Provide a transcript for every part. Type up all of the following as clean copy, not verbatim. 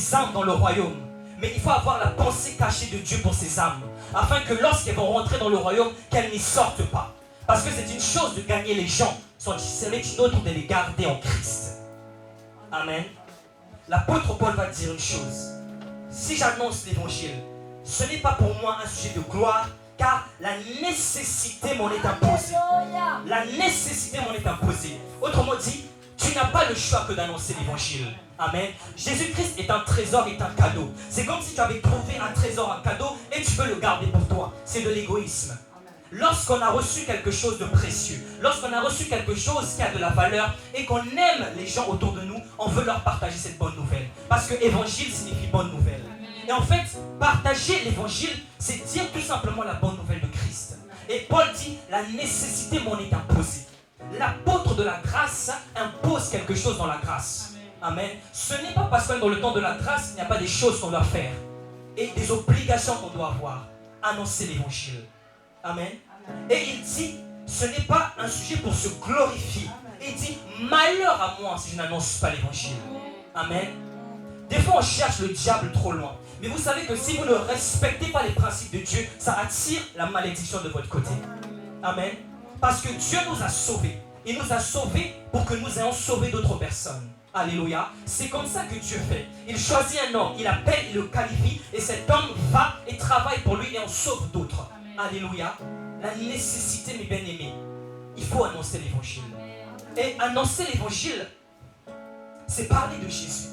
des âmes dans le royaume. Mais il faut avoir la pensée cachée de Dieu pour ces âmes, afin que lorsqu'elles vont rentrer dans le royaume, qu'elles n'y sortent pas. Parce que c'est une chose de gagner les gens, c'est une autre de les garder en Christ. Amen. L'apôtre Paul va dire une chose. Si j'annonce l'évangile, ce n'est pas pour moi un sujet de gloire, car la nécessité m'en est imposée. La nécessité m'en est imposée. Autrement dit, tu n'as pas le choix que d'annoncer l'évangile. Amen. Jésus-Christ est un trésor, est un cadeau. C'est comme si tu avais trouvé un trésor, un cadeau, et tu veux le garder pour toi. C'est de l'égoïsme. Lorsqu'on a reçu quelque chose de précieux, lorsqu'on a reçu quelque chose qui a de la valeur et qu'on aime les gens autour de nous, on veut leur partager cette bonne nouvelle. Parce que évangile signifie bonne nouvelle. Et en fait, partager l'évangile, c'est dire tout simplement la bonne nouvelle de Christ. Et Paul dit, la nécessité m'en est imposée. L'apôtre de la grâce impose quelque chose dans la grâce. Amen. Ce n'est pas parce que dans le temps de la grâce, il n'y a pas des choses qu'on doit faire et des obligations qu'on doit avoir. Annoncer l'évangile. Amen. Et il dit, ce n'est pas un sujet pour se glorifier. Il dit, malheur à moi si je n'annonce pas l'évangile. Amen. Des fois, on cherche le diable trop loin. Mais vous savez que si vous ne respectez pas les principes de Dieu, ça attire la malédiction de votre côté. Amen. Parce que Dieu nous a sauvés. Il nous a sauvés pour que nous ayons sauvé d'autres personnes. Alléluia. C'est comme ça que Dieu fait. Il choisit un homme, il appelle, il le qualifie, et cet homme va et travaille pour lui et en sauve d'autres. Alléluia. La nécessité, mes bien-aimés, il faut annoncer l'évangile. Et annoncer l'évangile, c'est parler de Jésus.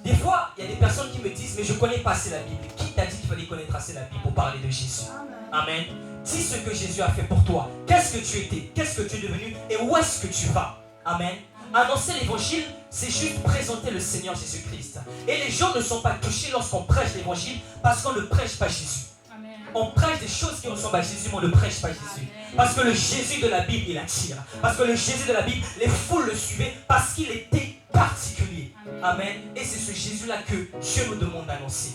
Des fois, il y a des personnes qui me disent, mais je ne connais pas assez la Bible. Qui t'a dit qu'il fallait connaître assez la Bible pour parler de Jésus? Amen. Dis ce que Jésus a fait pour toi. Qu'est-ce que tu étais? Qu'est-ce que tu es devenu? Et où est-ce que tu vas? Amen. Annoncer l'évangile, c'est juste présenter le Seigneur Jésus-Christ. Et les gens ne sont pas touchés lorsqu'on prêche l'évangile parce qu'on ne prêche pas Jésus. On prêche des choses qui ressemblent à Jésus, mais on ne prêche pas Jésus. Parce que le Jésus de la Bible, il attire. Parce que le Jésus de la Bible, les foules le suivaient parce qu'il était particulier. Amen. Et c'est ce Jésus-là que Dieu nous demande d'annoncer.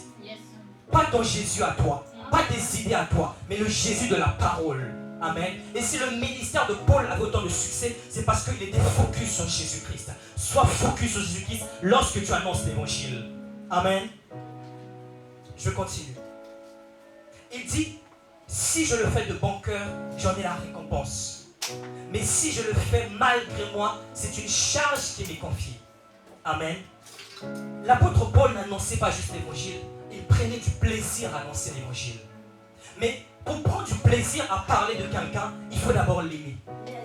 Pas ton Jésus à toi, pas des idées à toi, mais le Jésus de la parole. Amen. Et si le ministère de Paul avait autant de succès, c'est parce qu'il était focus sur Jésus-Christ. Sois focus sur Jésus-Christ lorsque tu annonces l'évangile. Amen. Je continue. Il dit, si je le fais de bon cœur, j'en ai la récompense. Mais si je le fais malgré moi, c'est une charge qui m'est confiée. Amen. L'apôtre Paul n'annonçait pas juste l'évangile, il prenait du plaisir à annoncer l'évangile. Mais pour prendre du plaisir à parler de quelqu'un, il faut d'abord l'aimer.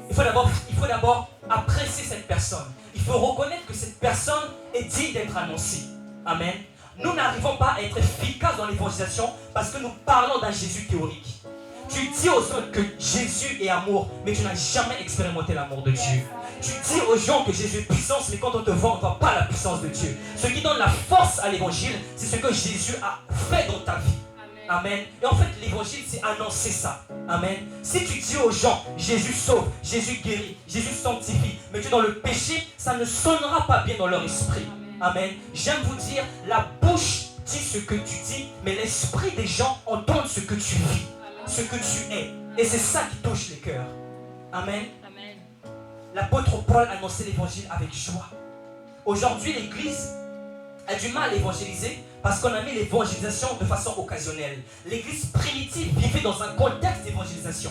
Il faut d'abord apprécier cette personne. Il faut reconnaître que cette personne est digne d'être annoncée. Amen. Nous n'arrivons pas à être efficaces dans l'évangélisation parce que nous parlons d'un Jésus théorique. Tu dis aux autres que Jésus est amour, mais tu n'as jamais expérimenté l'amour de Dieu. Tu dis aux gens que Jésus est puissance, mais quand on te voit, on ne voit pas la puissance de Dieu. Ce qui donne la force à l'évangile, c'est ce que Jésus a fait dans ta vie. Amen. Et en fait, l'évangile, c'est annoncer ça. Amen. Si tu dis aux gens, Jésus sauve, Jésus guérit, Jésus sanctifie, mais tu es dans le péché, ça ne sonnera pas bien dans leur esprit. Amen. J'aime vous dire, la bouche dit ce que tu dis, mais l'esprit des gens entend ce que tu vis, ce que tu es. Et c'est ça qui touche les cœurs. Amen. L'apôtre Paul annonçait l'évangile avec joie. Aujourd'hui, l'Église a du mal à évangéliser parce qu'on a mis l'évangélisation de façon occasionnelle. L'Église primitive vivait dans un contexte d'évangélisation.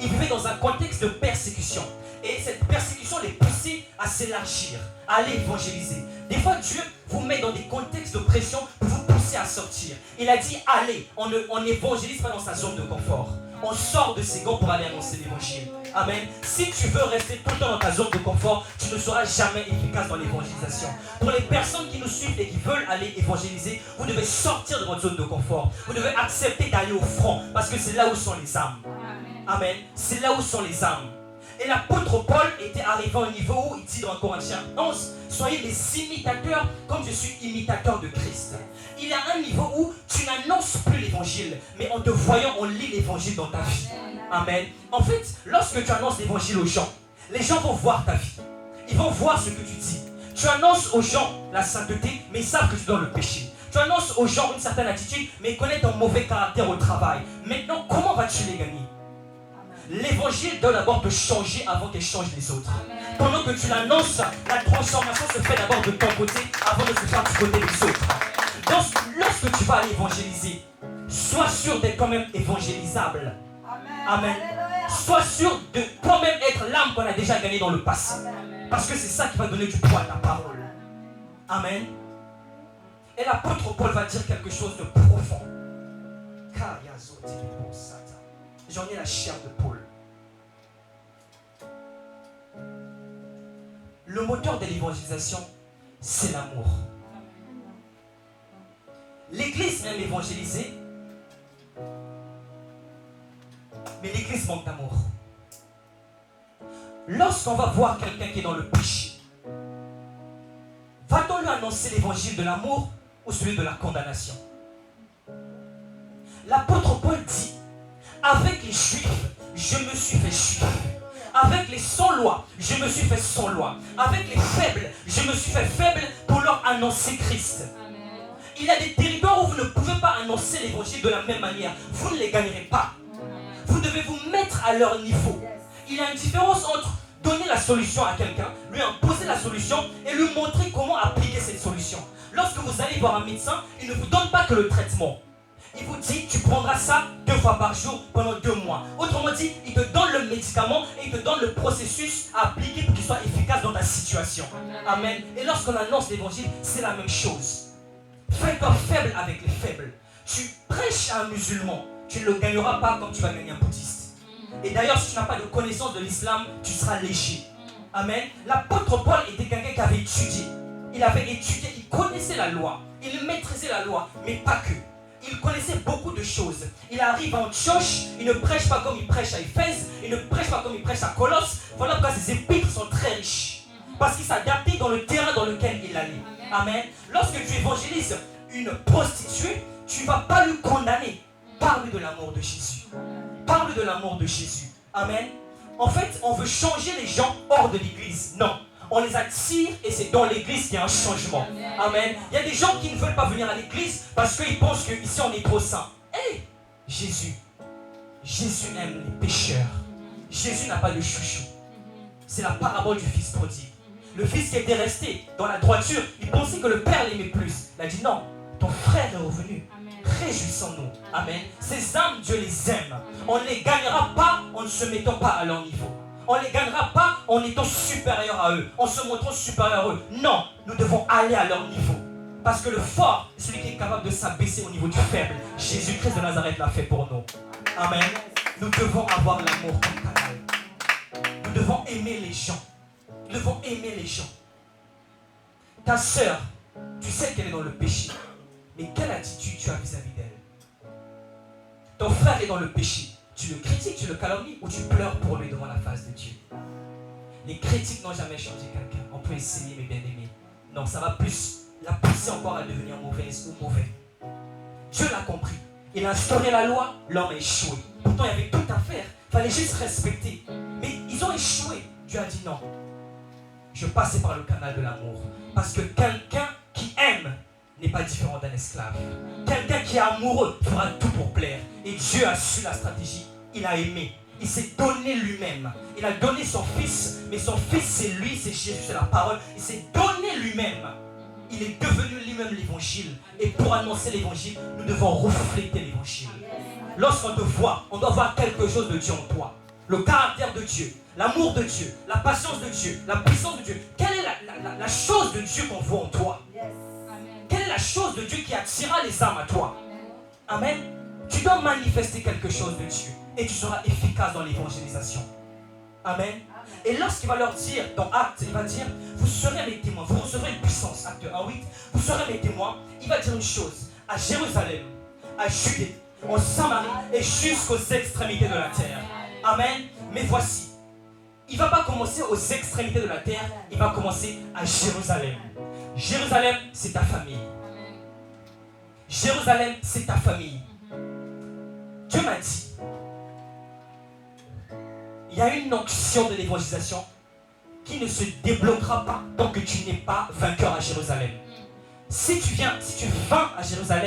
Il vivait dans un contexte de persécution. Et cette persécution les poussait à s'élargir, à aller évangéliser. Des fois, Dieu vous met dans des contextes de pression pour vous pousser à sortir. Il a dit, allez, on n'évangélise pas dans sa zone de confort. On sort de ses gants pour aller annoncer l'évangile. Amen. Si tu veux rester tout le temps dans ta zone de confort, tu ne seras jamais efficace dans l'évangélisation. Pour les personnes qui nous suivent et qui veulent aller évangéliser, vous devez sortir de votre zone de confort. Vous devez accepter d'aller au front parce que c'est là où sont les âmes. Amen. C'est là où sont les âmes. Et l'apôtre Paul était arrivé à un niveau où il dit dans Corinthiens 11, soyez des imitateurs comme je suis imitateur de Christ. Il y a un niveau où tu n'annonces plus l'évangile, mais en te voyant, on lit l'évangile dans ta vie. Amen. En fait, lorsque tu annonces l'évangile aux gens, les gens vont voir ta vie. Ils vont voir ce que tu dis. Tu annonces aux gens la sainteté, mais ils savent que tu es dans le péché. Tu annonces aux gens une certaine attitude, mais ils connaissent ton mauvais caractère au travail. Maintenant, comment vas-tu les gagner? L'évangile doit d'abord te changer avant qu'elle change les autres. Pendant que tu l'annonces, la transformation se fait d'abord de ton côté avant de se faire du côté des autres. vas aller évangéliser, sois sûr d'être quand même évangélisable. Amen. Sois sûr de quand même être l'âme qu'on a déjà gagnée dans le passé. Parce que c'est ça qui va donner du poids à ta parole. Amen. Et l'apôtre Paul va dire quelque chose de profond. J'en ai la chair de Paul. Le moteur de l'évangélisation, c'est l'amour. L'église aime évangéliser, mais l'église manque d'amour. Lorsqu'on va voir quelqu'un qui est dans le péché, va-t-on lui annoncer l'évangile de l'amour ou celui de la condamnation? L'apôtre Paul dit, avec les juifs, je me suis fait juif. Avec les sans loi, je me suis fait sans loi. Avec les faibles, je me suis fait faible pour leur annoncer Christ. Amen. Il y a des territoires où vous ne pouvez pas annoncer l'évangile de la même manière. Vous ne les gagnerez pas. Vous devez vous mettre à leur niveau. Il y a une différence entre donner la solution à quelqu'un, lui imposer la solution et lui montrer comment appliquer cette solution. Lorsque vous allez voir un médecin, il ne vous donne pas que le traitement. Il vous dit, tu prendras ça 2 fois par jour pendant 2 mois. Autrement dit, il te donne le médicament et il te donne le processus à appliquer pour qu'il soit efficace dans ta situation. Amen. Et lorsqu'on annonce l'évangile, c'est la même chose. Fais-toi faible avec les faibles. Tu prêches à un musulman, tu ne le gagneras pas comme tu vas gagner un bouddhiste. Et d'ailleurs, si tu n'as pas de connaissance de l'islam, tu seras léger. Amen. L'apôtre Paul était quelqu'un qui avait étudié. Il avait étudié, il connaissait la loi. Il maîtrisait la loi, mais pas que. Il connaissait beaucoup de choses. Il arrive à Antioche, il ne prêche pas comme il prêche à Éphèse, il ne prêche pas comme il prêche à Colosse. Voilà pourquoi ses épîtres sont très riches. Parce qu'il s'adaptait dans le terrain dans lequel il allait. Amen. Lorsque tu évangélises une prostituée, tu ne vas pas lui condamner. Parle de l'amour de Jésus. Parle de l'amour de Jésus. Amen. En fait, on veut changer les gens hors de l'église. Non. On les attire et c'est dans l'église qu'il y a un changement. Amen. Il y a des gens qui ne veulent pas venir à l'église parce qu'ils pensent qu'ici on est trop saint. Hé, Jésus aime les pécheurs. Jésus n'a pas de chouchou. C'est la parabole du fils prodigue. Le fils qui était resté dans la droiture, il pensait que le père l'aimait plus. Il a dit non, ton frère est revenu. Réjouissons-nous. Amen. Ces âmes, Dieu les aime. On ne les gagnera pas en ne se mettant pas à leur niveau. On ne les gagnera pas en étant supérieur à eux, en se montrant supérieur à eux. Non, nous devons aller à leur niveau. Parce que le fort, c'est celui qui est capable de s'abaisser au niveau du faible. Jésus-Christ de Nazareth l'a fait pour nous. Amen. Nous devons avoir l'amour comme canal. Nous devons aimer les gens. Nous devons aimer les gens. Ta sœur, tu sais qu'elle est dans le péché. Mais quelle attitude tu as vis-à-vis d'elle? Ton frère est dans le péché. Tu le critiques, tu le calomnies ou tu pleures pour lui devant la face de Dieu? Les critiques n'ont jamais changé quelqu'un. On peut essayer, mais bien aimé. Non, ça va plus la pousser encore à devenir mauvaise ou mauvais. Dieu l'a compris. Il a instauré la loi, l'homme a échoué. Pourtant, il y avait tout à faire. Il fallait juste respecter. Mais ils ont échoué. Dieu a dit non. Je passais par le canal de l'amour. Parce que quelqu'un qui aime n'est pas différent d'un esclave. Quelqu'un qui est amoureux fera tout pour plaire. Et Dieu a su la stratégie. Il a aimé. Il s'est donné lui-même. Il a donné son fils. Mais son fils, c'est lui, c'est Jésus, c'est la parole. Il s'est donné lui-même. Il est devenu lui-même l'évangile. Et pour annoncer l'évangile, nous devons refléter l'évangile. Lorsqu'on te voit, on doit voir quelque chose de Dieu en toi. Le caractère de Dieu, l'amour de Dieu, la patience de Dieu, la puissance de Dieu. Quelle est la chose de Dieu qu'on voit en toi? Quelle est la chose de Dieu qui attirera les âmes à toi? Amen. Tu dois manifester quelque chose de Dieu et tu seras efficace dans l'évangélisation. Amen. Et lorsqu'il va leur dire, dans Actes, il va dire, vous serez mes témoins, vous recevrez une puissance, Acte 1:8, vous serez mes témoins. Il va dire une chose, à Jérusalem, à Judée, en Samarie et jusqu'aux extrémités de la terre. Amen. Mais voici, il ne va pas commencer aux extrémités de la terre, il va commencer à Jérusalem. Jérusalem, c'est ta famille. Jérusalem, c'est ta famille. Dieu m'a dit, il y a une onction de l'évangélisation qui ne se débloquera pas tant que tu n'es pas vainqueur à Jérusalem. Si tu vins à Jérusalem,